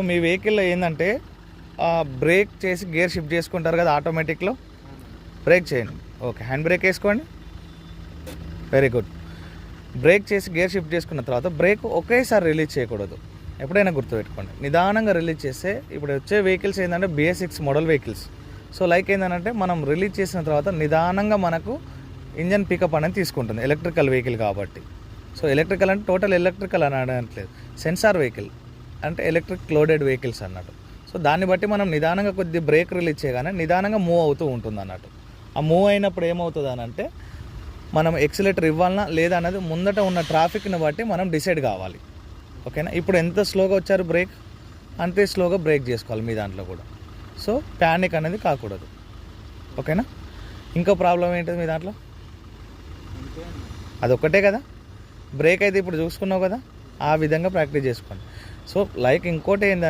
మీ వెహికల్లో ఏంటంటే బ్రేక్ చేసి గేర్ షిఫ్ట్ చేసుకుంటారు కదా ఆటోమేటిక్లో. బ్రేక్ చేయండి. ఓకే, హ్యాండ్ బ్రేక్ వేసుకోండి. Very good. బ్రేక్ చేసి గేర్ షిఫ్ట్ చేసుకున్న తర్వాత బ్రేక్ ఒకేసారి రిలీజ్ చేయకూడదు. ఎప్పుడైనా గుర్తుపెట్టుకోండి, నిదానంగా రిలీజ్ చేస్తే ఇప్పుడు వచ్చే వెహికల్స్ ఏంటంటే BS6 model vehicles. So like ఏంటంటే మనం రిలీజ్ చేసిన తర్వాత నిదానంగా మనకు ఇంజన్ పికప్ అనేది తీసుకుంటుంది, ఎలక్ట్రికల్ వెహికల్ కాబట్టి. సో ఎలక్ట్రికల్ అంటే టోటల్ ఎలక్ట్రికల్ అని అనట్లేదు, సెన్సార్ వెహికల్ అంటే ఎలక్ట్రిక్ లోడెడ్ వెహికల్స్ అన్నట్టు. సో దాన్ని బట్టి మనం నిదానంగా కొద్ది బ్రేక్ రిలీజ్ చేయగానే నిదానంగా మూవ్ అవుతూ ఉంటుంది అన్నట్టు. ఆ మూవ్ అయినప్పుడు ఏమవుతుంది అని అంటే మనం ఎక్సిలేటర్ ఇవ్వాలన్నా లేదా అన్నది ముందట ఉన్న ట్రాఫిక్ని బట్టి మనం డిసైడ్ కావాలి. ఓకేనా. ఇప్పుడు ఎంత స్లోగా వచ్చారు బ్రేక్, అంతే స్లోగా బ్రేక్ చేసుకోవాలి మీ దాంట్లో కూడా. సో ప్యానిక్ అనేది కాకూడదు. ఓకేనా. ఇంకో ప్రాబ్లం ఏంటిది మీ దాంట్లో? అదొక్కటే కదా. బ్రేక్ అయితే ఇప్పుడు చూసుకున్నావు కదా, ఆ విధంగా ప్రాక్టీస్ చేసుకోండి. సో లైక్ ఇంకోటి ఏంటంటే